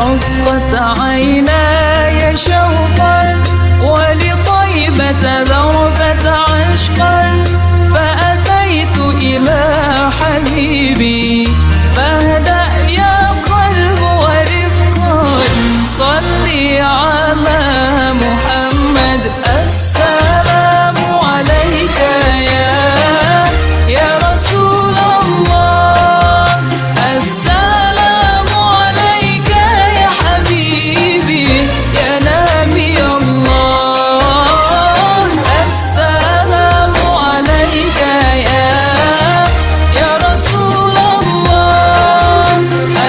رقت عيناي شوقا ولطيبة ذرفت عشقا فأتيت إلى حبيبي فاهدأ يا قلب ورفقا صلي على محمد السلام عليك يا رسول الله السلام عليك يا حبيبي يا نبي الله السلام عليك يا رسول الله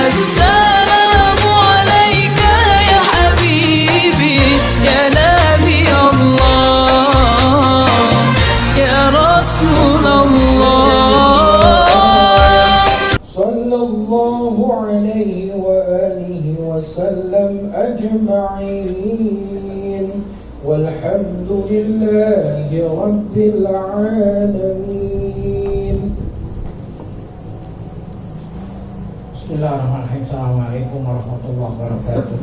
السلام عليك يا حبيبي يا نبي الله يا رسول الله صلى الله عليه وآله وسلم أجمعين والحمد لله رب العالمين. Bismillahirrahmanirrahim. Assalamualaikum warahmatullahi wabarakatuh.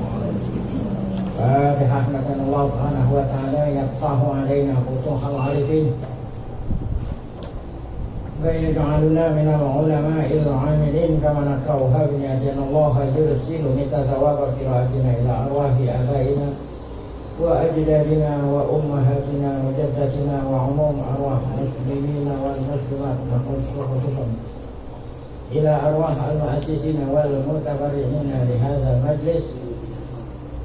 Fatihah Allah subhanahu wa ta'ala yaftahu alaina futuhal arifin ويجعلنا من العلماء العاملين كما نقرأها بأن الله يرسل نتثواب قراءتنا إلى أرواح آبائنا وأجدادنا وأمهاتنا وجدتنا وعموم أرواح المسلمين والمسلمات خصوصا إلى أرواح المؤسسين والمتبرعين لهذا المجلس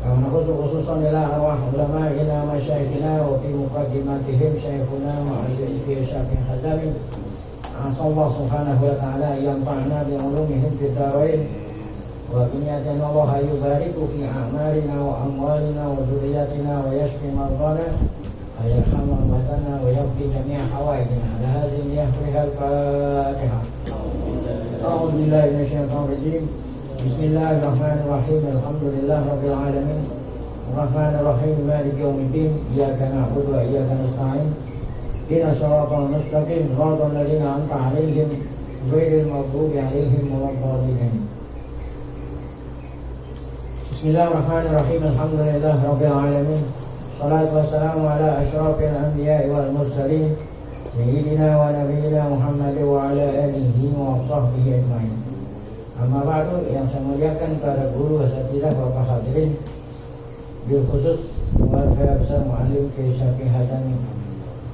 ونخص خصوصا إلى أرواح علمائنا ومشايخنا وفي مقدمتهم شيخنا معلم في شرح حزام عسى الله سبحانه وتعالى ينفعنا بعلومهم في الدارين وبنيتنا الله يبارك في أعمالنا وأموالنا وذرياتنا ويشفي مرضانا ويرحم أمتنا ويقضي جميع حوائجنا على هذه ليحفظها الفاتحة. أعوذ بالله من الشيطان الرجيم. بسم الله الرحمن الرحيم. الحمد لله رب العالمين الرحمن الرحيم مالك يوم الدين إياك نعبد وإياك نستعين اهدنا الصراط المستقيم صراط الذين أنعمت عليهم غير المغضوب عليهم ولا الضالين. بسم الله الرحمن الرحيم. الحمد لله رب العالمين الصلاة والسلام على أشرف الأنبياء والمرسلين سيدنا ونبينا محمد وعلى آله وصحبه أجمعين. Amma ba'du, yang saya muliakan para guru asatidzah Bapak hadirin, bil khusus keluarga besar Muallim Kiai Syafi'i Hadami.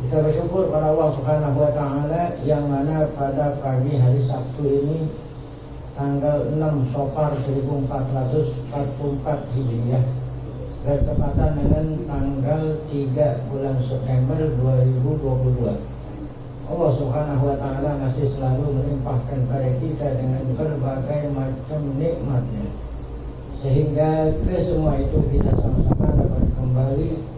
Kita bersyukur pada Allah Subhanahu wa taala yang mana pada pagi hari Sabtu ini tanggal 6 Safar 1444 Hijriah bertepatan dengan tanggal 3 bulan September 2022. Allah Subhanahu wa taala masih selalu melimpahkan pada kita dengan berbagai macam nikmatnya, sehingga ke semua itu kita sama-sama dapat kembali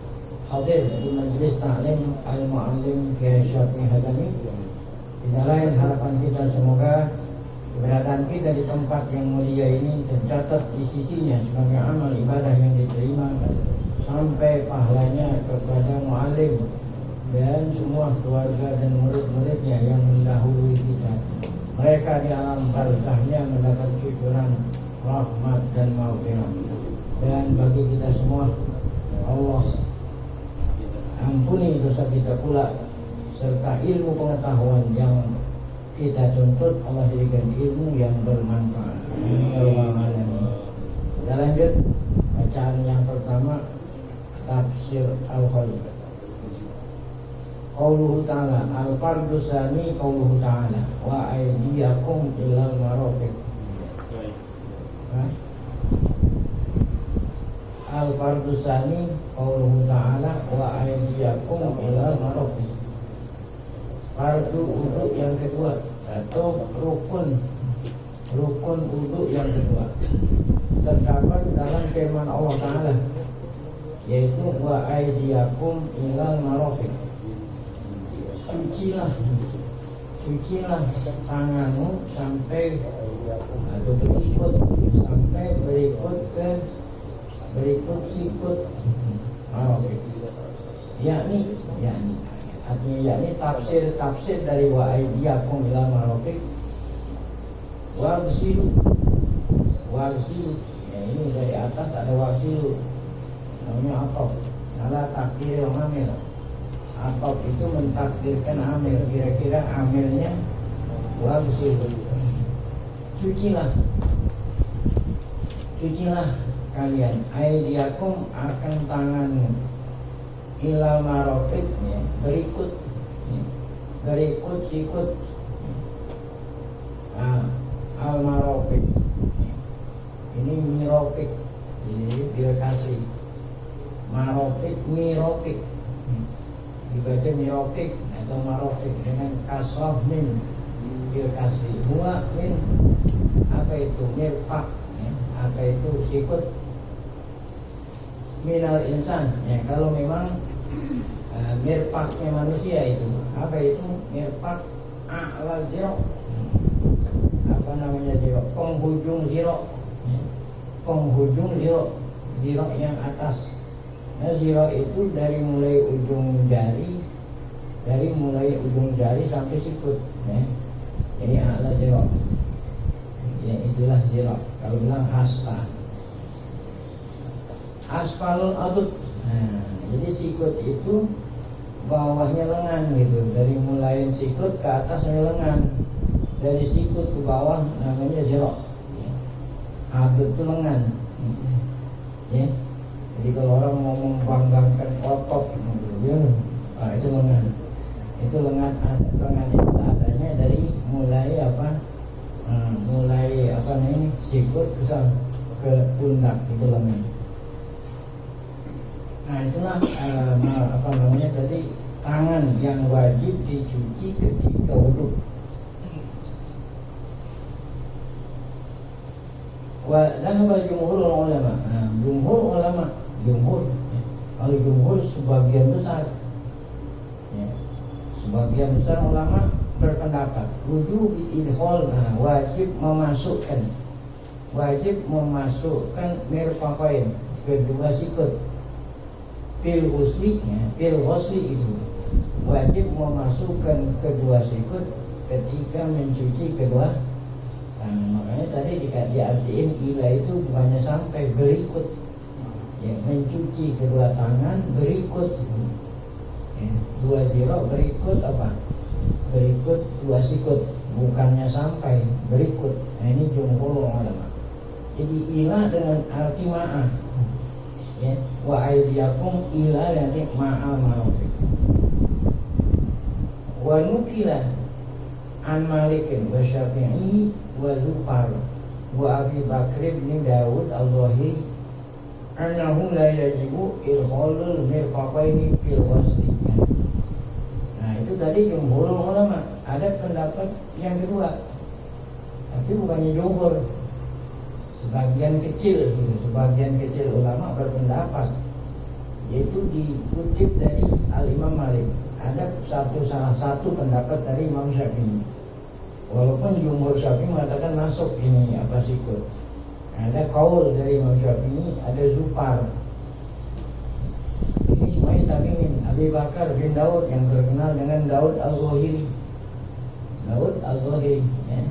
hadir di majelis taklim Al-Muallim Kiai Syafi'i Hadami. Tidak lain harapan kita semoga keberadaan kita di tempat yang mulia ini tercatat di sisinya sebagai amal ibadah yang diterima sampai pahalanya kepada muallim dan semua keluarga dan murid-muridnya yang mendahului kita. Mereka di alam barzahnya mendapat syukuran, rahmat dan maghfirah. Dan bagi kita semua, Allah ampuni dosa kita pula, serta ilmu pengetahuan yang kita tuntut Allah berikan ilmu yang bermanfaat. Kita lanjut bacaan yang pertama, tafsir Al-Khalid. Qauluhu ta'ala al-fardu sani qauluhu ta'ala wa aydiyakum ilal marafiq. Al-fardu sani qauluhu ta'ala wa aydiyakum ilal marafiq. Fardu wudu yang kedua atau rukun wudu yang kedua terdapat dalam firman Allah Ta'ala, yaitu wa aydiyakum ilal marafiq. Cucilah tanganmu sampai atau berikut sikut yakni artinya tafsir dari wa aydiyakum ilal marafiq wagsilu ya, ini dari atas ada wasilu namanya atop. Salah takdir amil. Atop itu mentakdirkan amil, kira-kira amilnya wasilu. Cucilah kalian aidiakum akan tanganmu ilal marofik, ya, berikut sikut al marofik, ini mirofik, jadi birkasi marofik mirofik, dibaca mirofik atau marofik dengan kasroh min birkasi. Huwa min apa itu mirfak, ya, apa itu sikut minal insan, ya, kalau memang mirfaknya manusia itu apa itu mirfak a'la ziro, apa namanya ziro, penghujung ziro, ya, penghujung ziro, ziro yang atas. Nah, ziro itu dari mulai ujung jari sampai sikut, ya. Ini a'la ziro, ya, itulah ziro. Kalau bilang hasta asfalul adud. Nah, jadi sikut itu bawahnya lengan gitu. Dari mulai sikut ke atasnya lengan. Dari sikut ke bawah namanya zero. Adud itu lengan. Ya. Jadi kalau orang mau membanggakan otot, itu lengan. Itu lengan itu adanya dari mulai apa? Mulai apa nih? Sikut ke pundak itu lengan. Nah, itulah apa namanya tadi, tangan yang wajib dicuci ketika wudu. Wa dhahaba jumhurul ulama. Nah, jumhur. Kalau jumhur sebagian besar, ya, sebagian besar ulama berpendapat wujub idkhol, wajib memasukkan mirfaqain, kedua sikut. Fil ghusli itu wajib memasukkan kedua sikut ketika mencuci kedua tangan. Makanya tadi diartiin ila itu bukannya sampai berikut, ya, mencuci kedua tangan berikut, ya, dua ziro berikut apa? Berikut dua sikut, bukannya sampai berikut. Nah, ini jumhur ulama. Jadi ila dengan arti ma'ah, ya, wa aidiakum ila yani ma'al ma'rufik. Wa nukila an Malikin wa Syafi'i wa Zufar wa Abi Bakr bin Dawud al-Zahiri annahu la yajibu ilkhalul mirfaqaini fil ghusli. Nah, itu tadi jumhur ulama. Ada pendapat yang kedua, tapi bukannya jumhur, sebagian kecil ulama berpendapat, yaitu dikutip dari Al-Imam Malik. Ada salah satu pendapat dari Imam Syafi'i, walaupun jumhur Syafi'i mengatakan masuk ini apa sikut. Ada kaul dari Imam Syafi'i, ada Zufar. Ini semuanya tabi'in. Abi Bakar bin Daud yang terkenal dengan Daud al-Zahiri, ya.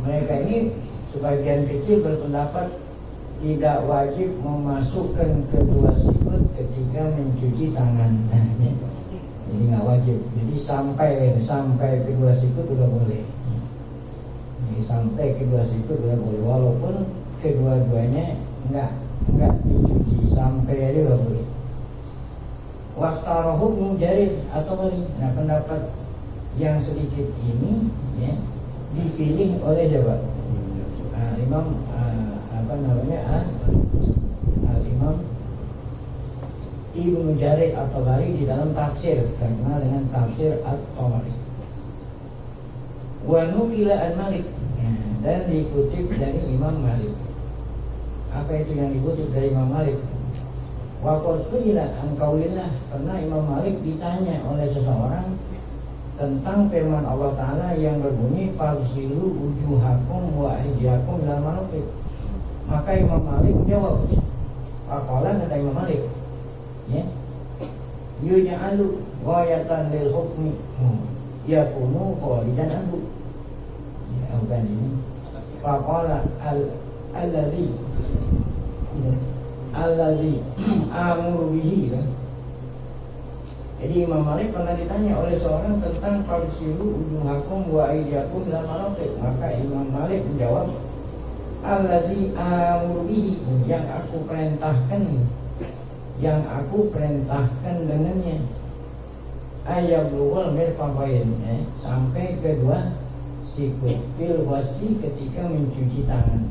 Mereka ini sebagian kecil berpendapat tidak wajib memasukkan kedua sikut ketika mencuci tangan. Nah, jadi nggak wajib. Jadi sampai kedua sikut udah boleh. Jadi sampai kedua sikut udah boleh, walaupun kedua-duanya nggak dicuci, sampai aja udah boleh. Waqtarahu Mujarid atau Mali. Nah, pendapat yang sedikit ini, ya, dipilih oleh siapa? Imam Imam Ibnu Jarir at-Tabari di dalam tafsir terkenal dengan tafsir at-Tabari. Wa nukila an-Malik, dan dikutip dari Imam Malik. Apa itu yang dikutip dari Imam Malik? Wa qad su'ila an qaulillah, karena Imam Malik ditanya oleh seseorang tentang firman Allah Ta'ala yang berbunyi fagsilu wujuhakum wa aydiyakum ilal marafiq. Maka Imam Malik menjawab, faqala, kata Imam Malik, ya, yuja'alu ghayatan lil hukmi yakunu khalidan anhu. Ya, bukan ini. Faqala Allazi amuru bihi kan. Jadi Imam Malik pernah ditanya oleh seorang tentang fagsilu wujuhakum wa aydiyakum ila marafiq. Maka Imam Malik menjawab, allazi amuru bihi, yang aku perintahkan dengannya. Ayablugul mirfaqain, sampai kedua sikut fil wasli, ketika mencuci tangan.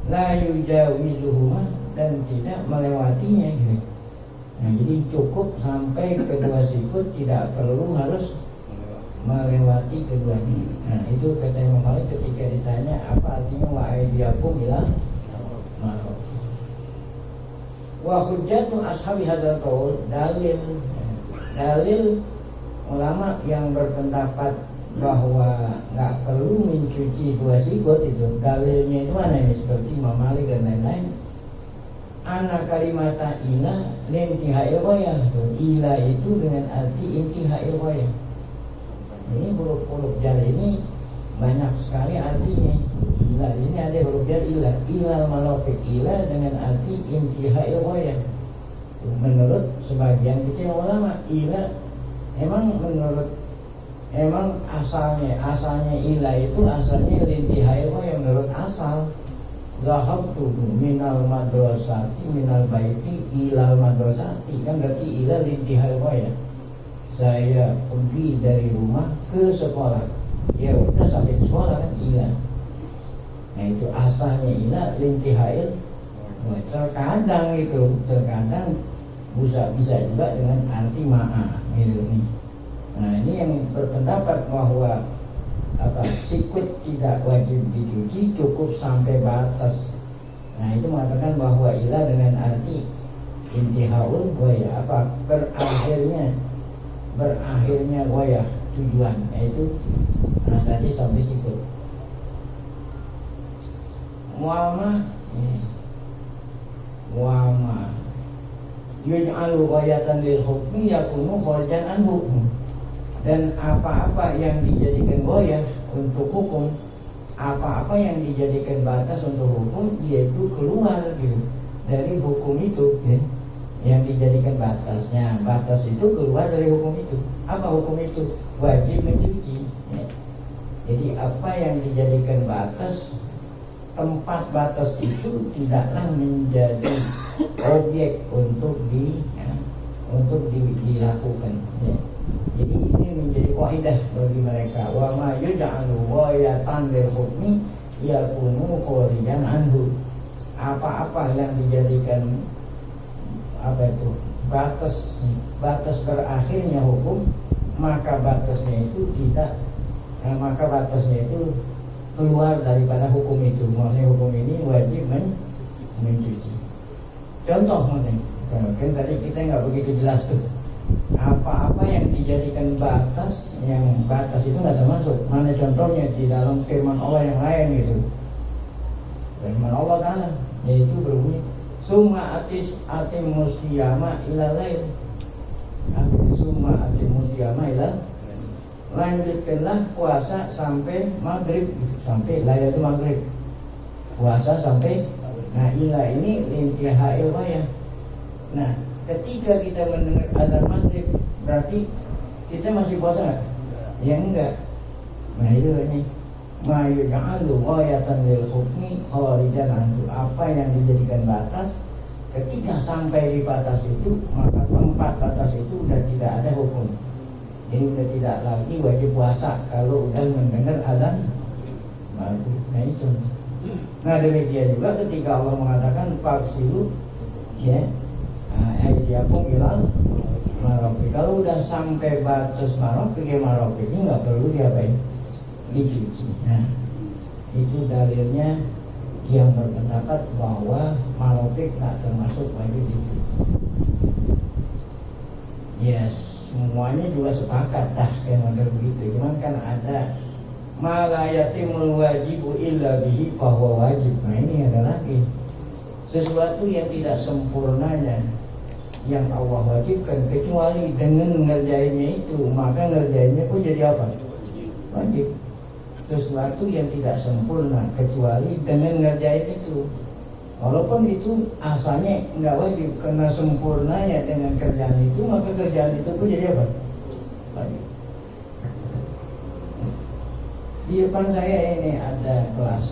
La yujawizuhuma, dan tidak melewatinya gitu. Nah, jadi cukup sampai kedua sikut, tidak perlu harus melewati keduanya. Nah, itu kata Imam Malik ketika ditanya apa artinya wa aydiyakum ila marafiq. Wa hujjatu ashabi hadzal qaul, dalil ulama yang berpendapat bahwa nggak perlu mencuci dua sikut itu, dalilnya itu mana ini? Seperti Imam Malik dan lain-lain. Anak kalimata ila lintihai wayah, ila itu dengan arti intihai wayah. Ini huruf-huruf jar ini banyak sekali artinya. Ila ini ada huruf jar ila, ilal malofik, ila dengan arti intihai wayah. Menurut sebagian kecil ulama, ila emang asalnya ila itu asalnya lintihai wayah. Menurut asal, zahabtu minal madrasati minal baiti ilal madrasati, kan berarti ila lintihai wayah. Saya pergi dari rumah ke sekolah, ya udah sampai ke sekolah kan ila. Nah itu asalnya ila lintihai. Terkadang bisa juga dengan arti ma'a gitu nih. Nah ini yang berpendapat bahwa sikut tidak wajib dicuci, cukup sampai batas. Nah itu mengatakan bahwa ila dengan arti intihaul wayah, berakhirnya wayah, tujuan, yaitu tadi sampai sikut. Wama yuj'alu ghayatan lil hukmi yakunu kharajan an hukm. Dan apa-apa yang dijadikan goyah untuk hukum, apa-apa yang dijadikan batas untuk hukum, yaitu keluar gitu dari hukum itu ya. Yang dijadikan batasnya, batas itu keluar dari hukum itu. Apa hukum itu? Wajib mencuci ya. Jadi apa yang dijadikan batas, tempat batas itu tidaklah menjadi objek untuk dilakukan ya. Jadi ini menjadi kaidah bagi mereka, wa ma yuj'alu ghayatan lil hukmi yakunu kharijan anhu. Apa-apa yang dijadikan batas berakhirnya hukum, maka batasnya itu keluar daripada hukum itu. Maksudnya hukum ini wajib mencuci. Contoh kan tadi kita nggak begitu jelas tuh. Apa-apa yang dijadikan batas, yang batas itu nggak termasuk. Mana contohnya di dalam firman Allah yang lain gitu. Firman Allah Ta'ala yaitu berbunyi, summa atimus siyama ila lail. Summa atimus siyama ila, lanjutkanlah puasa sampai maghrib, sampai lail itu maghrib. Puasa sampai, nah ila ini intihai wayah. Nah ketika kita mendengar azan maghrib, berarti kita masih puasa nggak? Ya enggak. Nah itu ini ma yuj'alu ghayatan lil hukmi kharijan anhu. Apa yang dijadikan batas, ketika sampai di batas itu, maka tempat batas itu udah tidak ada hukum. Ini udah tidak lagi wajib puasa kalau udah mendengar azan maghrib. Nah itu. Nah demikian juga ketika Allah mengatakan fagsilu ya aydiyakum ilal marafiq. Kalau udah sampai batas marafiq, ini nggak perlu diapain, dicuci. Nah itu dalilnya yang berpendapat bahwa marafiq nggak termasuk wajib dicuci. Ya semuanya juga sepakat dah kayak model begitu. Cuman kan ada malayatimul wajibu illa bihi bahwa wajib. Nah ini ada lagi sesuatu yang tidak sempurnanya yang Allah wajibkan kecuali dengan ngerjainnya itu, maka ngerjainnya pun jadi apa? Wajib. sesuatu yang tidak sempurna kecuali dengan ngerjain itu. Walaupun itu asalnya nggak wajib, karena sempurnanya dengan kerjaan itu, maka kerjaan itu pun jadi apa? Wajib. Di depan saya ini ada kelas.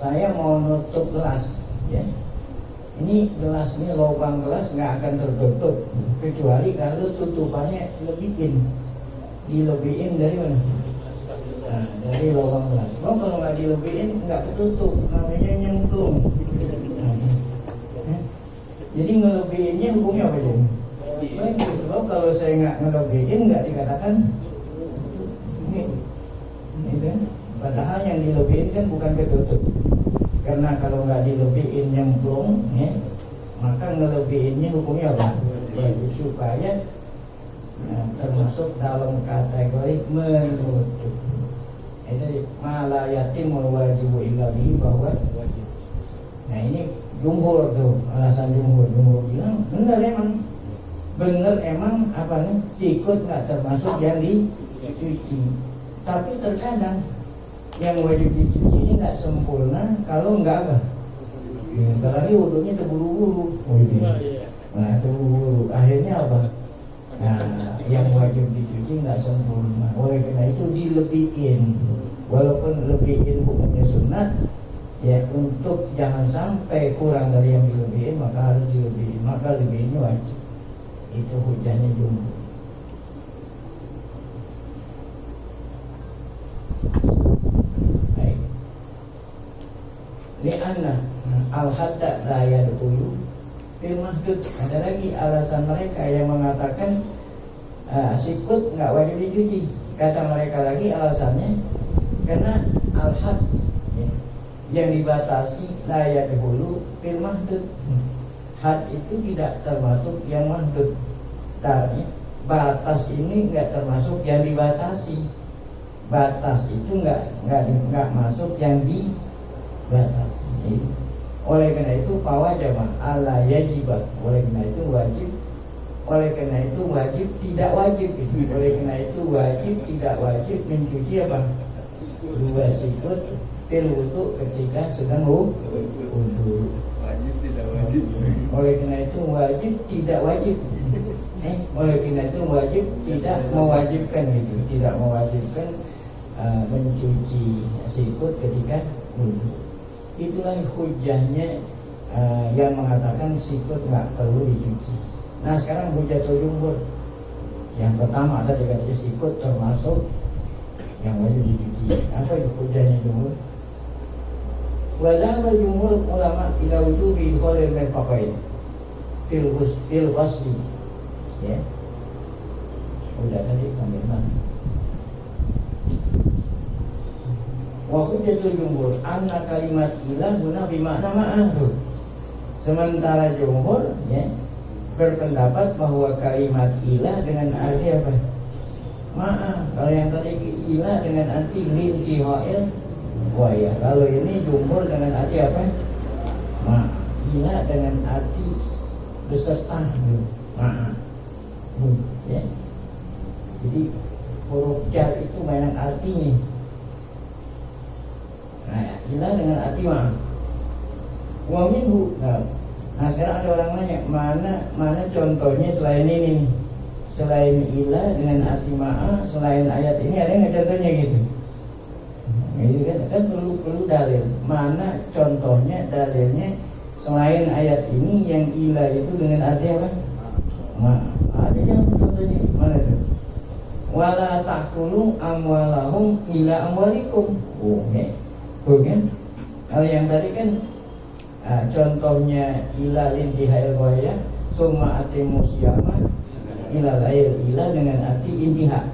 Saya mau nutup gelas, ya. Ini gelas ini, lubang gelas nggak akan tertutup kecuali kalau tutupannya dilebihin dari mana? Nah, dari lubang gelas. Kalau nggak dilebihin nggak ketutup, namanya nyemplung. Jadi ngelebihinnya hukumnya apa jadi? Sebab kalau saya nggak ngelebihin nggak dikatakan ini kan? Padahal yang dilebihin kan bukan ketutup. Karena kalau nggak dilebihin nyemplung, ya, maka ngelebihinnya hukumnya apa? Supaya termasuk dalam kategori menutup. Itu malayatim wajibu illa bihi, bahwa nah ini jumhur tuh, alasan jumhur bilang benar emang apa nih, sikut nggak termasuk yang dicuci. Tapi terkadang yang wajib dicuci ini nggak sempurna kalau nggak apa, ya, apalagi wudhunya terburu-buru. Nah terburu-buru akhirnya apa? Nah yang wajib dicuci nggak sempurna. Oleh karena itu dilebihin, walaupun lebihin hukumnya sunat, ya untuk jangan sampai kurang dari yang dilebihin maka harus dilebihin, maka lebihinnya wajib. Itu hujahnya jumhur. Li'anna al-hadda la yadkhulu fil mahdud. Ada lagi alasan mereka yang mengatakan sikut nggak wajib dicuci. Kata mereka lagi alasannya karena al-had, ya, yang dibatasi la yadkhulu fil mahdud. Had itu tidak termasuk yang mahdud. Tadi batas ini nggak termasuk yang dibatasi. Batas itu nggak masuk yang dibatasi. Oleh karena itu pawajama ala yajibat. Oleh karena itu wajib. Oleh karena itu wajib tidak wajib. Oleh karena itu wajib tidak wajib mencuci apa? Dua sikut fil wudu ketika sedang wudu. Wajib tidak wajib. Oleh karena itu wajib tidak wajib. Oleh karena itu wajib tidak mewajibkan gitu. Tidak mewajibkan mencuci sikut ketika wudu. Itulah hujahnya yang mengatakan sikut nggak perlu dicuci. Nah sekarang hujatul jumhur. Yang pertama ada dikatakan sikut termasuk yang wajib dicuci. Apa itu hujahnya jumhur? Wadahul jumhur ulama ila wujubi khalil min faqain fil ghusli. Ya. Udah tadi sampai mana? Wa hujjatul jumhur anna kalimat ilah guna bimakna ma'ah. Sementara jumhur, ya, berpendapat bahwa kalimat ilah dengan arti apa? Ma'ah. Kalau yang tadi ilah dengan arti lintihail, wah ya. Kalau ini jumhur dengan arti apa? Ma'ah. Ilah dengan arti beserta, ma'ah. Ya. Jadi huruf jar itu banyak artinya. Nah, ilah dengan arti ma'ah. Wa minhu. Nah, sekarang ada orang nanya, mana contohnya selain ini nih? Selain ilah dengan arti ma'ah, selain ayat ini ada nggak contohnya gitu? Ini kan perlu dalil. Mana contohnya, dalilnya selain ayat ini yang ilah itu dengan arti apa? Ma'ah. Ada yang contohnya mana itu? Wala ta'kulu amwalahum ila amwalikum. Oh, ya. Bukan? Kalau yang tadi kan contohnya ila lintihai al-ghayah summa atimu siyama ila lail, ila dengan arti intiha.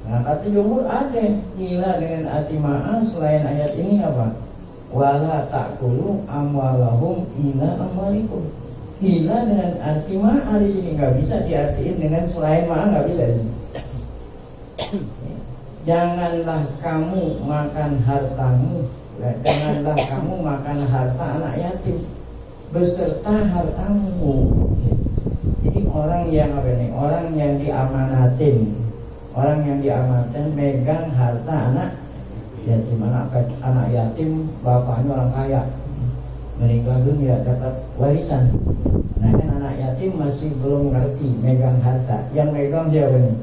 Nah kata jumhur ada ila dengan arti ma'ah selain ayat ini apa? Wala ta'kulu amwalahum ila amwalikum. Ila dengan arti ma'ah di sini nggak bisa diartiin dengan selain ma'ah, nggak bisa ini. Janganlah kamu makan hartamu, janganlah kamu makan harta anak yatim beserta hartamu. Jadi orang yang apa nih? Orang yang diamanatin orang yang diamanatkan megang harta anak yatim. Anak yatim bapaknya orang kaya, meninggal dunia dapat warisan. Nah kan anak yatim masih belum ngerti megang harta. Yang megang siapa nih?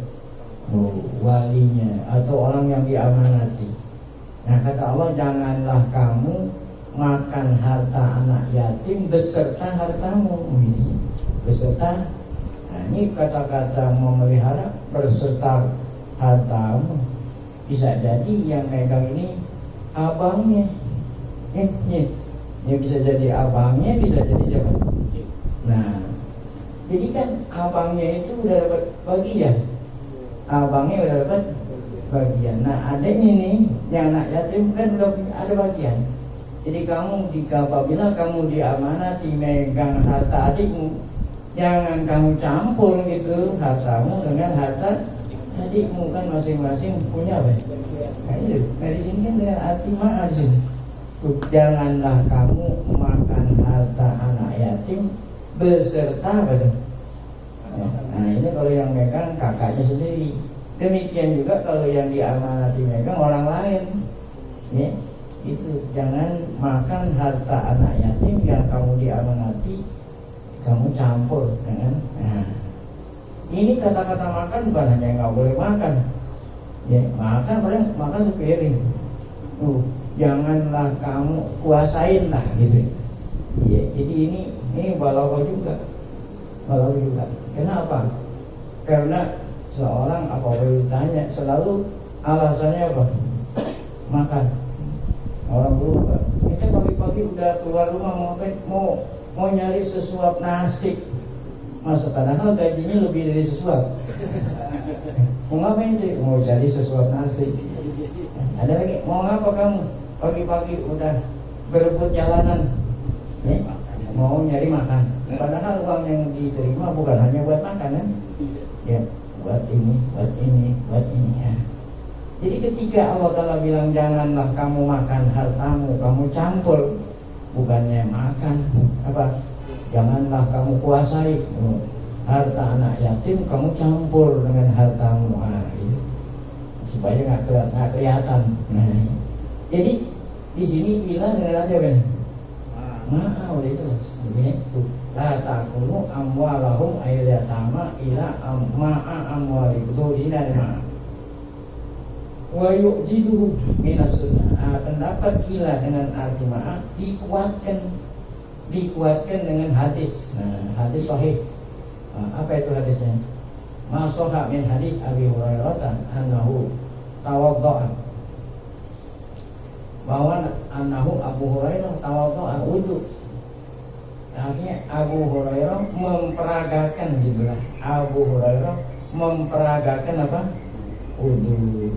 Walinya atau orang yang diamanati. Nah kata Allah, janganlah kamu makan harta anak yatim beserta hartamu. Beserta. Nah ini kata-kata memelihara berserta hartamu. Bisa jadi yang megang ini abangnya. Ya bisa jadi abangnya, bisa jadi siapa? Nah, jadi kan abangnya itu udah dapat bagian. Abangnya udah dapat bagian. Nah, adiknya nih yang anak yatim kan udah ada bagian. Jadi kamu apabila kamu diamanati megang harta adikmu, jangan kamu campur gitu hartamu dengan harta adikmu, kan masing-masing punya apa? Nah, itu. Nah, di sini kan dengan arti maaf sih. Janganlah kamu makan harta anak yatim beserta apa tuh? Nah ini kalau yang megang kakaknya sendiri. Demikian juga kalau yang diamanati megang orang lain. Ya, itu jangan makan harta anak yatim yang kamu diamanati, kamu campur dengan. Nah, ini kata-kata makan bukan hanya nggak boleh makan. Ya, makan sepiring. Janganlah kamu kuasain lah gitu. Ya, jadi ini balaghah juga. Kenapa? Karena seorang apabila ditanya selalu alasannya apa? Makan. Orang berubah. Kita pagi-pagi udah keluar rumah mau nyari sesuap nasi. Masa padahal gajinya lebih dari sesuap. Mau ngapain tuh? Mau cari sesuap nasi. Ada lagi, mau ngapa kamu? Pagi-pagi udah berebut jalanan, mau nyari makan. Padahal uang yang diterima bukan hanya buat makan kan? Ya, buat ini. Ya. Jadi ketika Allah Ta'ala bilang janganlah kamu makan hartamu, kamu campur, bukannya makan apa? Janganlah kamu kuasai harta anak yatim, kamu campur dengan hartamu. Supaya nggak kelihatan. Nah, jadi di sini bilang dengan aja kan, udah itu, la takunu amwalahum ayyatama ila amwalikum. Tuh di sini ada maaf. Wa yu'jiduhu minas sunnah. Pendapat kila dengan arti maaf dikuatkan dengan hadis. Nah, hadis sahih. Apa itu hadisnya? Masoha min hadis Abi Hurairah annahu tawadda'a, bahwa annahu Abu Hurairah tawadda'a wudu. Artinya Abu Hurairah memperagakan gitu lah. Abu Hurairah memperagakan apa? Wudu.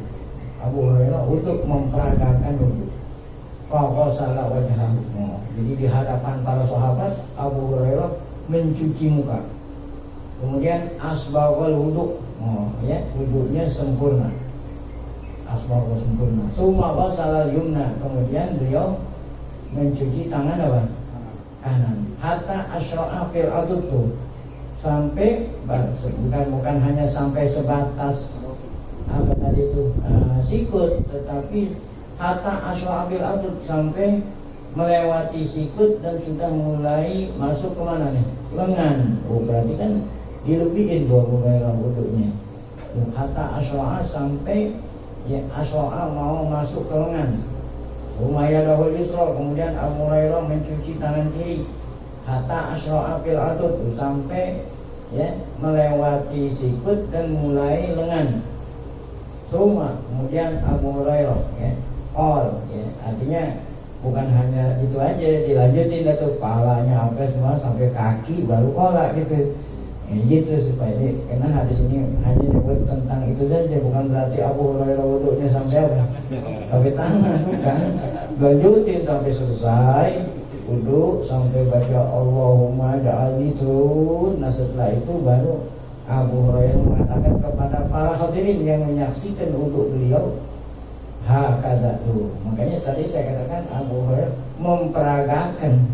Abu Hurairah untuk memperagakan wudu. Fa salah wajhahu. Jadi di hadapan para sahabat Abu Hurairah mencuci muka. Kemudian asbagul wudu, ya, wudunya sempurna. Asbagul sempurna. Summa basalal yumna, kemudian beliau mencuci tangan apa? Kanan. Hatta asyra'a fil adud, sampai bukan hanya sampai sebatas apa tadi itu sikut, tetapi hatta asyra'a fil adud, sampai melewati sikut dan sudah mulai masuk ke mana nih? Lengan. Berarti kan dilebihin dua Hurairah wudhunya. Hatta aswa'a, sampai ya aswa'a mau masuk ke lengan. Umayyadahul yusra, kemudian Abu Hurairah mencuci tangan kiri. Hatta aswa'a fil adud, sampai ya melewati sikut dan mulai lengan. Kemudian Abu Hurairah ya ya, artinya bukan hanya itu aja, dilanjutin itu kepalanya sampai semua sampai kaki baru kolak gitu. Gitu supaya ini, karena hadis ini hanya nyebut tentang itu saja, bukan berarti Abu Hurairah wudhunya sampai apa? Sampai tangan, bukan. Lanjutin sampai selesai wudhu, sampai baca Allahumma ja'alni terus. Nah setelah itu baru Abu Hurairah mengatakan kepada para hadirin yang menyaksikan wudhu beliau, hakada tuh. Makanya tadi saya katakan Abu Hurairah memperagakan.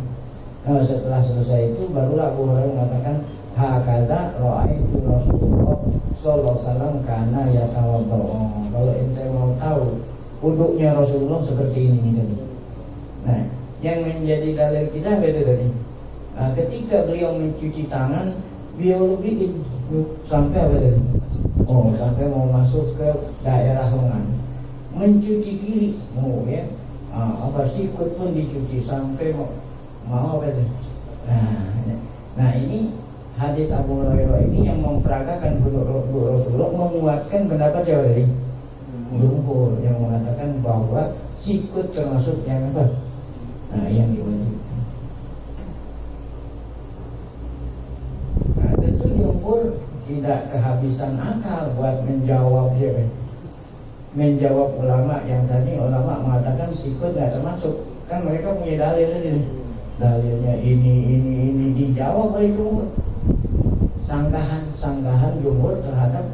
Setelah selesai itu barulah Abu Hurairah mengatakan hakadha ra'aitu Rasulullah sallallahu alaihi wasallam kana yatawaddo. Kalau ente mau tahu wuduknya Rasulullah seperti ini tadi. Nah, yang menjadi dalil kita beda tadi. Nah, ketika beliau mencuci tangan, beliau bikin sampai apa tadi? Oh, sampai mau masuk ke daerah lengan. Mencuci kiri, ya. Apa sikut pun dicuci sampai mau apa tadi? Nah, ini hadis Abu Hurairah ini yang memperagakan Rasulullah menguatkan pendapat siapa tadi? Jumhur yang mengatakan bahwa sikut termasuk yang apa? Nah, yang diwajibkan. Nah, tentu jumhur tidak kehabisan akal buat menjawab siapa? Menjawab ulama yang tadi ulama mengatakan sikut nggak termasuk. Kan mereka punya dalil ini. Dalilnya ini dijawab oleh jumhur. Sanggahan jumhur terhadap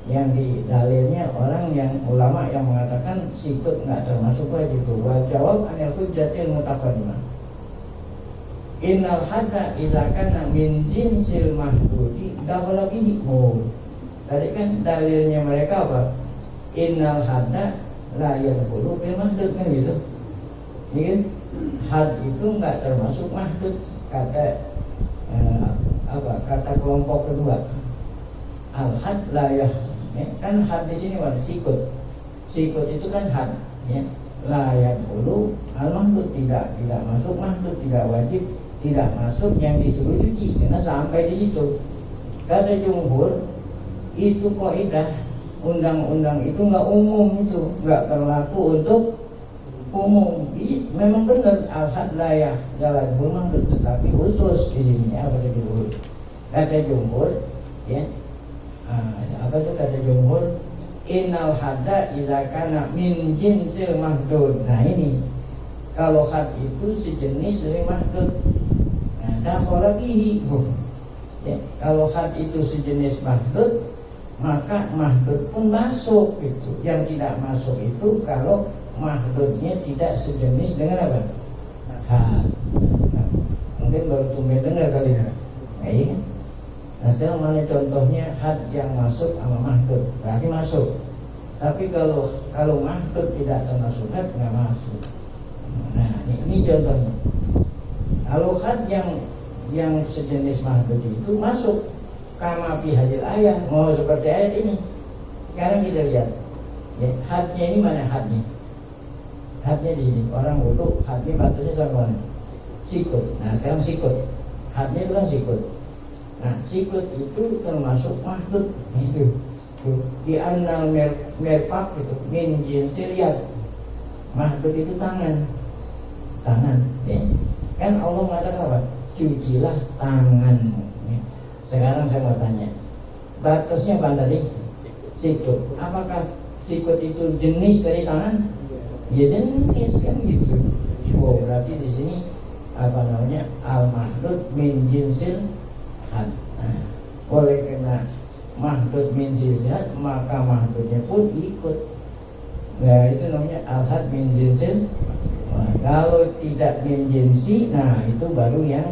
yang di dalilnya orang yang ulama yang mengatakan sikut nggak termasuk wajib itu. Wal jawab anil hujjatil mutaqaddimah. Innal hadda idza kana min jinsil mahdudi dakhala bihi. Tadi kan dalilnya mereka apa? Innal hadda la yadkhulu bil mahdud kan gitu. Ini kan had itu nggak termasuk mahdud kata kata kelompok kedua. Al had la ya. Kan had di sini ada sikut. Sikut itu kan had, ya. Layak dulu al mahdud tidak masuk mahdud, tidak wajib, tidak masuk yang disuruh cuci karena sampai di situ. Kata jumhur itu kaidah undang-undang itu nggak umum, itu nggak berlaku untuk umum. Memang benar al had layak jalan mahdud, tetapi khusus di sini apa jumhur? Kata jumhur, ya. Apa itu kata jumhur? Innal hadda idza kana min jinsil mahdud. Nah ini kalau had itu sejenis dari mahdud. Nah, dakhala bihi. Ya, kalau had itu sejenis mahdud, maka mahdud pun masuk itu. Yang tidak masuk itu kalau mahdudnya tidak sejenis dengan apa? Had. Nah, mungkin baru tumben dengar kali ya. Nah, iya. Nah, sekarang mana contohnya had yang masuk sama mahdud, berarti masuk. Tapi kalau mahdud tidak termasuk had, nggak masuk. Nah, ini contohnya. Kalau had yang sejenis mahdud itu masuk, kama fi hadil ayat, mau seperti ayat ini. Sekarang kita lihat, ya, hadnya ini mana hadnya? Hadnya di sini. Orang wudu, hadnya batasnya sama mana? Sikut. Nah, sekarang sikut. Hadnya itu kan sikut. Nah, sikut itu termasuk mahdud itu. Di anal merpak itu min jinsil yad. Mahdud itu tangan, ya. Kan Allah mengatakan apa? Cucilah tanganmu. Ya. Sekarang saya mau tanya, batasnya apa tadi? Sikut. Apakah sikut itu jenis dari tangan? Ya jenis kan gitu. Oh, berarti di sini apa namanya? Al mahdud min jinsil had. Nah, oleh karena mahdud min jinsil had, maka mahdudnya pun ikut. Nah, itu namanya al-had min jinsil. Nah, kalau tidak min jinsi, nah itu baru yang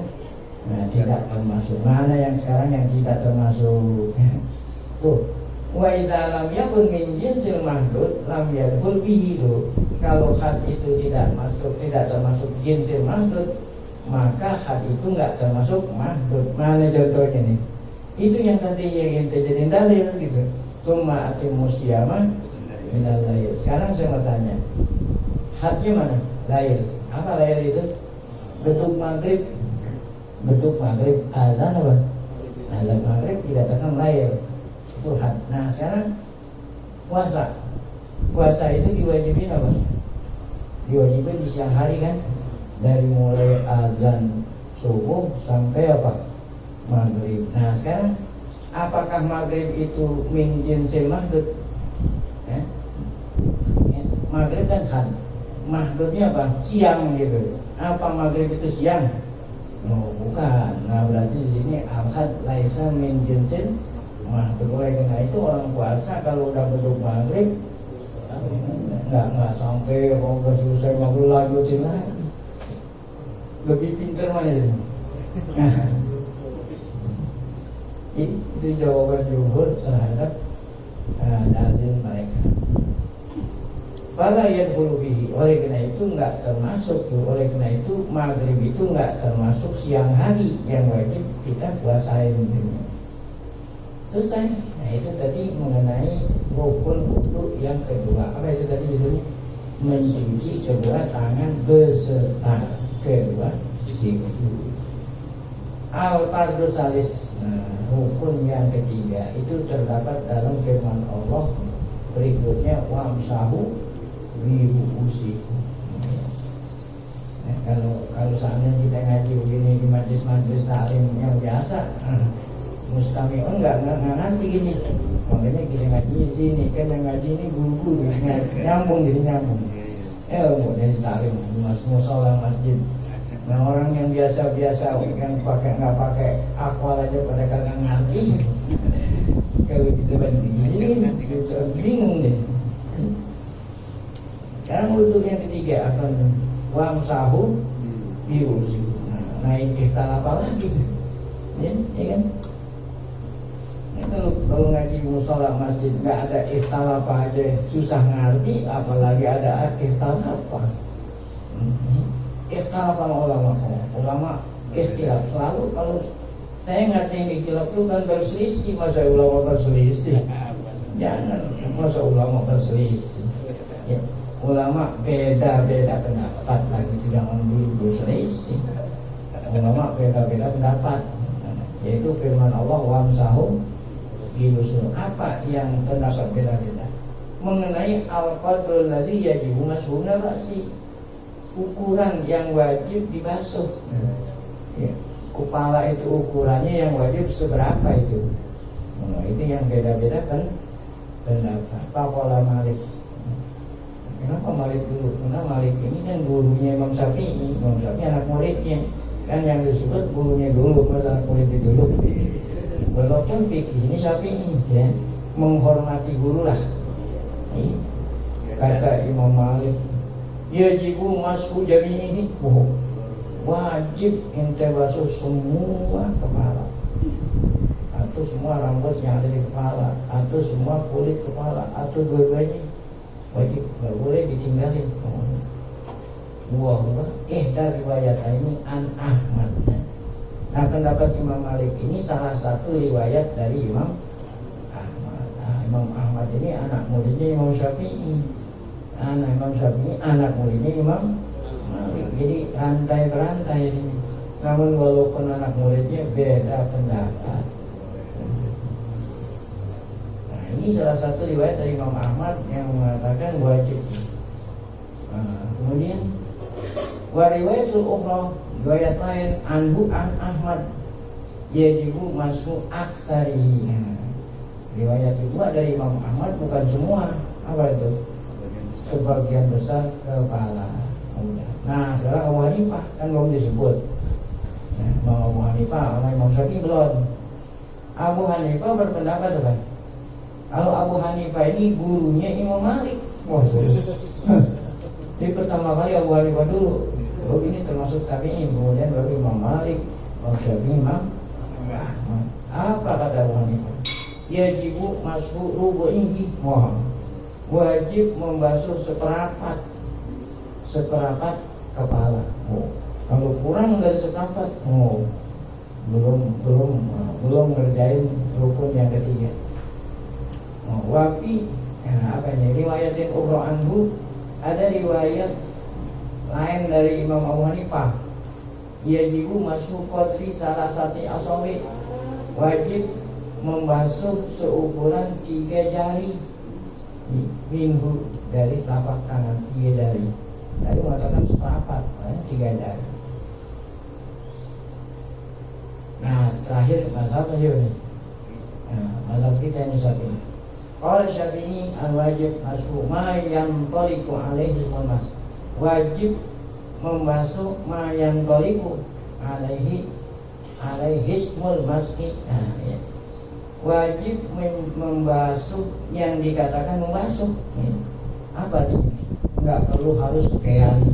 tidak termasuk. Mana yang sekarang yang tidak termasuk? Tuh, wa idza lam yakun min jinsil mahdud lam yadkhul bihi. Kalau had itu tidak termasuk jinsil mahdud, maka had itu nggak termasuk mahdud. Mana contohnya nih? Itu yang tadi yang jadi dalil gitu. Summa atimus siyama minal lail. Sekarang saya mau tanya, hadnya mana? Lail. Apa lail itu? Bentuk maghrib. Azan apa? Azan maghrib dikatakan lail. Itu had. Nah sekarang puasa itu diwajibin apa? Diwajibin di siang hari kan? Dari mulai azan subuh sampai apa? Maghrib. Nah sekarang apakah maghrib itu min jinsil mahdud? Maghrib kan had. Mahdudnya apa? Siang gitu. Apa maghrib itu siang? Oh bukan. Nah berarti di sini al-had laisa min jinsil mahdud. Oleh karena itu orang puasa kalau udah bentuk maghrib nggak sampai kalau udah selesai maghrib lanjutin lagi. Lebih pintar mana ini? Itu jawaban jumhur terhadap dalil mereka. Fala yadkhulu bihi, oleh karena itu enggak termasuk tuh, oleh karena itu maghrib itu enggak termasuk siang hari yang wajib kita puasain gitu. Selesai. Nah itu tadi mengenai rukun wudu yang kedua. Apa itu tadi judulnya? Mencuci kedua tangan beserta kedua siku. Al-Fardhu Salis. Nah, rukun yang ketiga itu terdapat dalam firman Allah berikutnya, wamsahu biru'usikum. Nah, kalau seandainya kita ngaji begini di majlis-majlis taklim yang biasa, mustami'un enggak ngerti gini. Makanya kita ngaji di sini, kan yang ngaji ini guru-guru nyambung jadi nyambung. Mau dari taklim, musola masjid. Nah orang yang biasa-biasa yang nggak pakai akwal aja pada kagak ngerti. Kalau kita bandingin, bingung deh. Sekarang untuk yang ketiga apa? Wamsahu biru'usikum. Nah ikhtal apa lagi? Ya kan? Kalau ngaji musola masjid nggak ada ikhtal apa aja susah ngerti, apalagi ada ikhtal apa? Ikhtilaf sama ulama ikhtilaf selalu. Kalau saya ngatain ikhtilaf itu kan berselisih, masa ulama berselisih? Jangan, masa ulama berselisih? Ya, ulama beda-beda pendapat lagi, jangan dulu berselisih. Ulama beda-beda pendapat, yaitu firman Allah wamsahu biru'usikum. Apa yang pendapat beda-beda mengenai al-qadrul ladzi yajibu mas'huna ra'si, ukuran yang wajib dibasuh. Ya, kepala itu ukurannya yang wajib seberapa itu? Nah, itu yang beda-beda kan pendapat. Faqala Malik. Kenapa Malik dulu? Karena Malik ini kan gurunya Imam Syafi'i. Imam Syafi'i anak muridnya. Kan yang disebut gurunya dulu, anak muridnya dulu. Walaupun fikih ini Syafi'i, ya, menghormati guru lah. Kata Imam Malik, yajibu mashu jami'i, wajib ente basuh semua kepala, atau semua rambut yang ada di kepala, atau semua kulit kepala, atau dua-duanya wajib, nggak boleh ditinggalin. Dari riwayat ini an Ahmad. Nah pendapat Imam Malik ini salah satu riwayat dari Imam Ahmad. Nah, Imam Ahmad ini anak muridnya Imam Syafi'i. Anak Imam Syafi'i, anak muridnya Imam Malik. Jadi rantai berantai ini. Namun walaupun anak muridnya beda pendapat. Nah ini salah satu riwayat dari Imam Ahmad yang mengatakan wajib. Kemudian wariwayatul ukhra, riwayat lain anhu an Ahmad yajibu masuk aksari. Riwayat kedua dari Imam Ahmad bukan semua, apa itu? Sebagian besar kepala. Nah sekarang Abu Hanifah kan belum disebut. Nah, Abu Hanifah sama Imam Syafi'i belum. Abu Hanifah berpendapat apa? Kalau Abu Hanifah ini gurunya Imam Malik. Jadi pertama kali Abu Hanifah dulu. Oh ini termasuk tabi'in, kemudian baru Imam Malik, Imam Syafi'i, Imam Ahmad. Apa kata Abu Hanifah? Yajibu masuk rubu'ihi, wajib membasuh seperapat kepala. Kalau kurang dari seperempat, belum ngerjain rukun yang ketiga. Wafi, apa ini? Riwayatin ukhra anhu, ada riwayat lain dari Imam Abu Hanifah. Yajibu masuk qadri salah satu asabi, wajib membasuh seukuran 3 jari minggu dari telapak tangan, 3 jari. Tadi mengatakan seperempat, 3 jari. Nah terakhir mazhab aja ini. Nah mazhab kita yang Syafi'i. Kalau Syafi'i al-wajib masuk ma yang toliku alaihi mas, wajib membasuh ma yang toliku alaihi ismul masjid. Nah, ya. Wajib membasuh yang dikatakan membasuh. Apa itu? Enggak perlu harus sekian.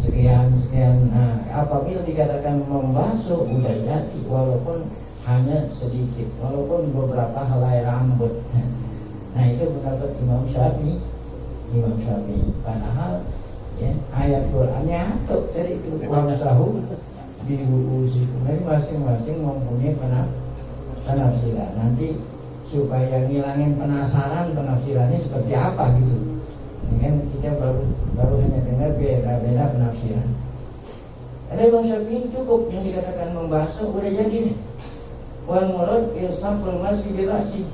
Nah, apabila dikatakan membasuh udah jadi, walaupun hanya sedikit, walaupun beberapa helai rambut. Nah itu pendapat Imam Syafi'i. Padahal ya, ayat Qur'annya tuh tadi itu wamsahu biru'usikum. Jadi masing-masing mempunyai penafsiran. Nanti supaya ngilangin penasaran penafsirannya seperti apa gitu. Ini kan kita baru hanya dengar beda penafsiran. Ada Imam Syafi'i cukup yang dikatakan membasuh udah jadi. Wal murad ilsaqul masih birasi.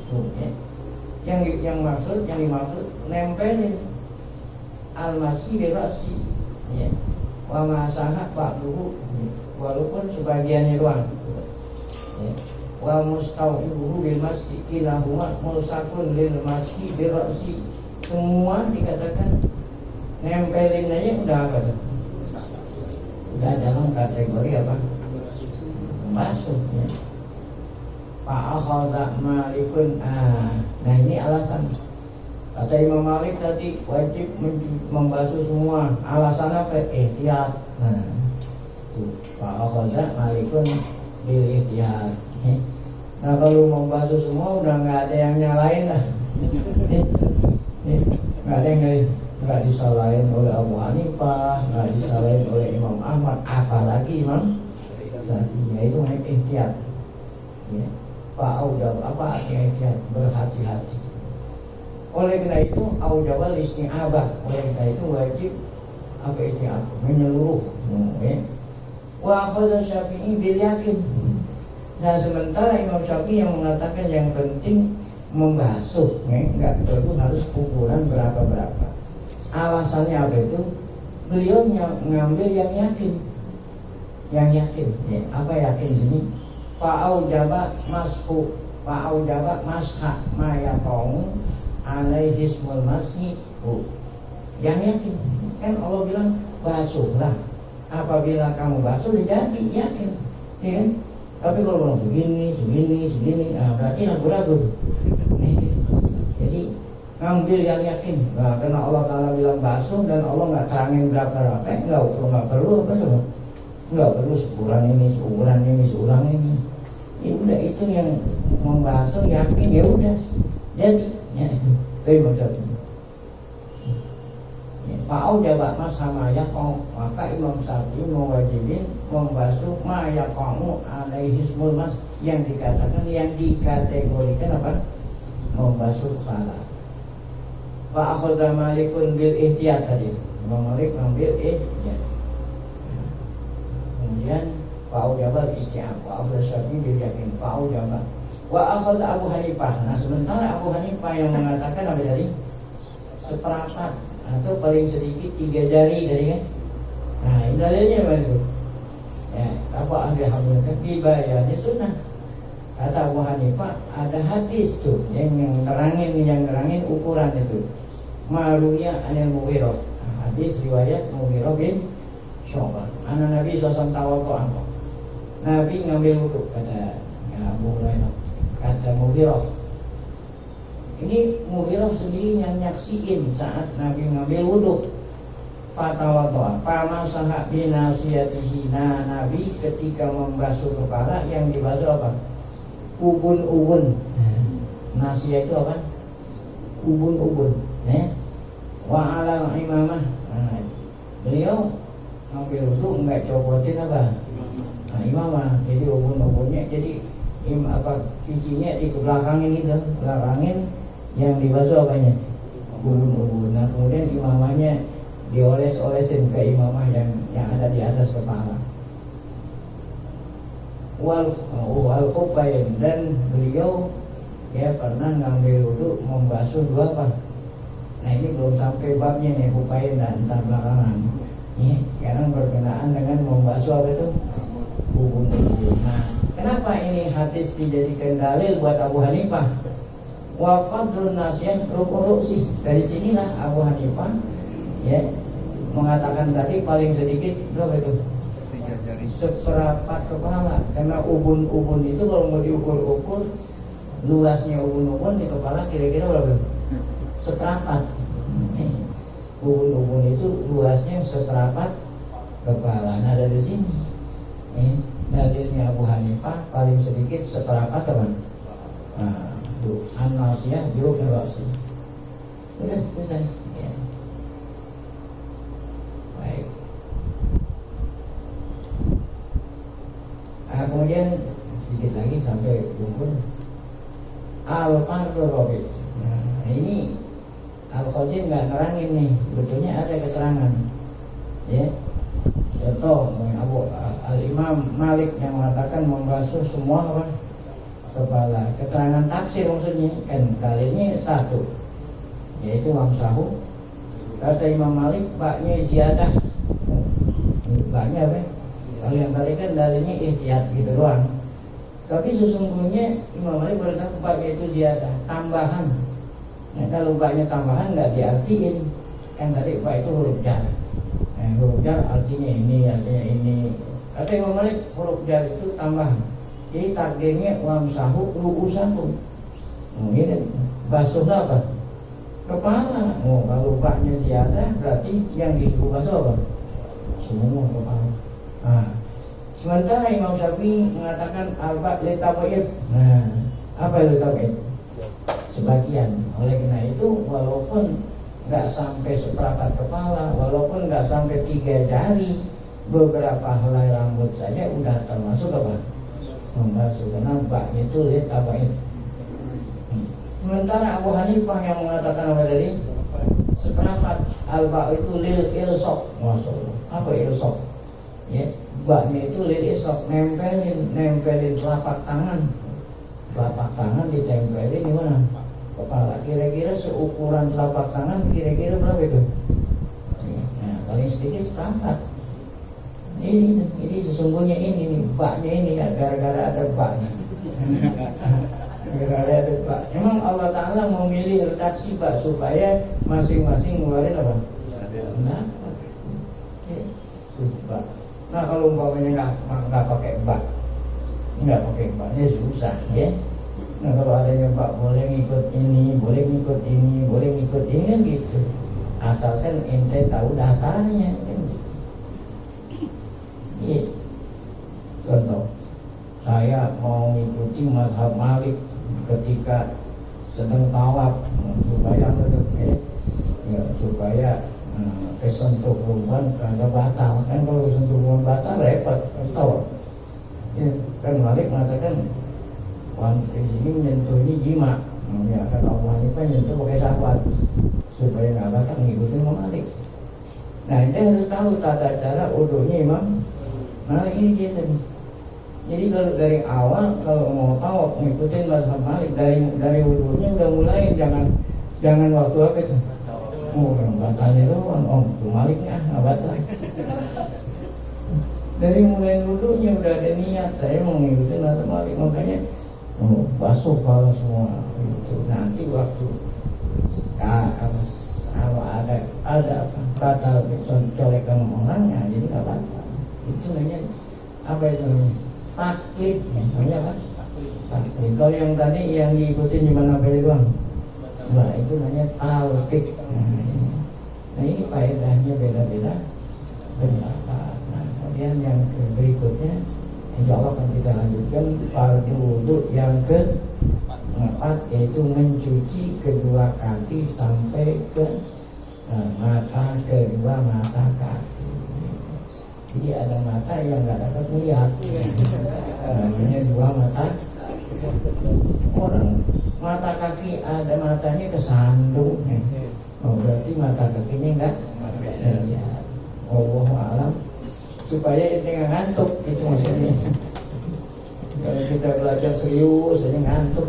Yang dimaksud nempelin al-masih birasi. Ya. Wa masaha ba'duhu, walaupun sebagiannya doang. Ya. Wa mustau'ibuhu bil masih kilahuma mulsaqun lil masih birasi. Semua dikatakan nempelin aja udah apa tuh? Udah dalam kategori apa? Masuk ya. Fa'akhadha Malikun. Nah ini alasan. Kata Imam Malik tadi wajib membasuh semua. Alasan apa? Ihtiyat. Nah, fa'akhadha Malikun bil ihtiyat. Nah kalau membasuh semua udah nggak ada yang nyalain lah. Nggak ada yang nggak disalahin oleh Abu Hanifah, nggak disalahin oleh Imam Ahmad, apalagi Imam Syafi'i. Itu naik ihtiyat. Ya. Pak Aujab, apa artinya ihtiyat? Berhati-hati. Oleh karena itu Aujabal isti'abah. Oleh karena itu wajib apa isti'abah? Menyeluruh. Wa akhadha Syafi'i bil yakin. Nah sementara Imam Syafi'i yang mengatakan yang penting membasuh, enggak perlu harus ukuran berapa-berapa. Alasannya apa itu? Beliau ngambil yang yakin. Yang yakin. Ya, apa yakin sini? Fa'aujaba mashu, fa'aujaba masha ma yaqamu alaihi ismul masih. Yang yakin. Kan Allah bilang basuhlah. Apabila kamu basuh jadi yakin. Ya kan? Tapi kalau bilang segini, berarti ragu-ragu. Jadi ngambil yang yakin. Nah, karena Allah Ta'ala bilang basuh dan Allah nggak terangin berapa-berapa. Nggak perlu apa coba? Nggak perlu seukuran ini. Ya udah itu yang membasuh yakin ya udah. Jadi ya itu. Itu maksudnya. Pak Jabak mas sama yakong, maka Imam Syafi'i mewajibin membasuh ma yakongu alaihi ismul mas, yang dikatakan, yang dikategorikan apa? Membasuh kepala. Pak akhadha Malikun bil ihtiyat tadi. Imam Malik mengambil ihtiyat. Kemudian Pak Jabak isti'ab, Pak akhadha Syafi'i bil yakin, Pak Jabak. Wa akhadha Abu Hanifah. Nah sementara Abu Hanifah yang mengatakan apa tadi? Seperempat atau paling sedikit 3 jari dari kan. Nah ini dalilnya mana? Ya, apa ahli hamilkan dibayarnya sunnah. Kata Abu Hanifah ada hadis tuh yang terangin ukuran itu. Maruya anil Mughirah. Hadis riwayat Mughirah bin Syu'bah. Anak Nabi SAW tawadhu anhu. Nabi ngambil wudu kata Abu Hurairah. Kata Mughirah. Ini Mughirah sendiri yang nyaksiin saat Nabi ngambil wudhu. Fatawadha, famasaha binasiyatihi. Nah, Nabi ketika membasuh kepala yang dibasuh apa? Ubun-ubun. Nasiyah itu apa? Ubun-ubun. Wa alal imamah. Nah, beliau ngambil wudhu enggak copotin apa? Nah, imamah. Jadi ubun-ubunnya jadi pincinya di belakangin itu, belakangin. Yang dibasuh apanya? Ubun-ubun. Nah kemudian imamahnya dioles-olesin ke imamah yang ada di atas kepala. Wal khufain, dan beliau ya pernah ngambil wudu membasuh 2 apa? Nah ini belum sampai babnya nih, khufain dan entar belakangan. Sekarang berkenaan dengan membasuh apa itu? Ubun-ubun. Nah kenapa ini hadis dijadikan dalil buat Abu Hanifah? Wa qadrun nasiyah ruku'rusi. Dari sinilah Abu Hanifah ya mengatakan tadi paling sedikit berapa itu? 3 jari. Seperempat kepala. Karena ubun-ubun itu kalau mau diukur-ukur luasnya ubun-ubun di kepala kira-kira berapa? Seperempat. Ubun-ubun itu luasnya seperempat kepala. Nah dari sini dalilnya mazhabnya Abu Hanifah paling sedikit seperempat teman. Nah, itu an-nasiyah juruk ra'si. Udah selesai. Ya. Baik. Nah, kemudian sedikit lagi sampai rukun al-fardhu rabi'. Nah, ini Al-Qadim nggak nerangin nih, betulnya ada keterangan. Ya. Contoh Al-Imam Malik yang mengatakan membasuh semua apa? Kepala. Keterangan tafsir maksudnya kan kalinya satu, yaitu wamsahu. Kata Imam Malik baknya ziyadah. Baknya apa? Kalau yang tadi kan dalilnya ihtiyat gitu doang. Tapi sesungguhnya Imam Malik berkata baknya itu ziyadah, tambahan. Nah, kalau baknya tambahan nggak diartiin. Kan tadi bak itu huruf jar. Huruf jar artinya ini, artinya ini. Kata Imam Malik huruf jar itu tambahan. Jadi takdirnya wamsahu ru'usahu. Ini basuh apa? Kepala. Kalau baknya ziyadah berarti yang disuruh basuh apa? Semua kepala. Nah, sementara Imam Syafi'i mengatakan al-ba' litabaid. Nah, apa litabaid? Sebagian. Oleh karena itu walaupun nggak sampai seperempat kepala, walaupun nggak sampai 3 jari, beberapa helai rambut saja udah termasuk apa? Membasuh. Karena baknya itu litabaid. Sementara Abu Hanifah yang mengatakan apa tadi? Seperempat al-ba' itu lil ilsok. Maksudnya apa ilsok? Ya, baknya itu lil ilsok, nempelin telapak tangan. Telapak tangan ditempelin di mana? Kepala. Kira-kira seukuran telapak tangan kira-kira berapa itu? Nah, paling sedikit seperempat. Ini sesungguhnya ini nih, baknya ini gara-gara ada baknya. Gara-gara ada bak. Emang Allah Ta'ala memilih redaksi bak supaya masing-masing ngeluarin apa? Nah, bak. Nah, kalau umpamanya nggak pakai bak, nggak pakai baknya susah, ya. Nah, kalau adanya bak boleh ngikut ini, boleh ngikut ini, boleh ngikut ini kan gitu. Asalkan ente tahu dasarnya. Kan? Iya. Contoh, saya mau ngikuti mazhab Malik ketika sedang tawaf supaya supaya kesentuh ruban kagak batal. Kan kalau kesentuh ruban batal repot, tawaf. Ya, kan Malik mengatakan di sini menyentuh ini jima. Ya, kan Allah ini kan menyentuh pakai syahwat supaya nggak batal ngikutin Malik. Nah, dia harus tahu tata cara wudunya Imam Malik ini gitu. Jadi kalau dari awal kalau mau tawaf ngikutin mazhab Malik dari wudunya udah mulai jangan waktu apa itu? Yang batalnya doang, tuh Maliknya nggak batal. Dari mulai wudunya udah ada niat saya mau ngikutin mazhab Malik, makanya basuh kepala semua itu. Nanti waktu kalau ada batal colekan orangnya jadi nggak batal. Itu namanya apa itu namanya? Taklid, namanya apa? Taklid. Kalau yang tadi yang diikutin cuma nafil doang. Nah, itu namanya talqid. Nah, ini faedahnya beda-beda pendapat. Nah, kemudian yang berikutnya insya Allah akan kita lanjutkan fardhu wudu yang keempat, yaitu mencuci kedua kaki sampai ke kedua mata kaki. Jadi ada mata yang nggak dapat melihat, namanya dua mata. Orang mata kaki ada matanya kesandung, berarti mata kakinya nggak melihat. Wallahu a'lam. Supaya itu nggak ngantuk, itu maksudnya. Kalau kita belajar serius, jadi ngantuk.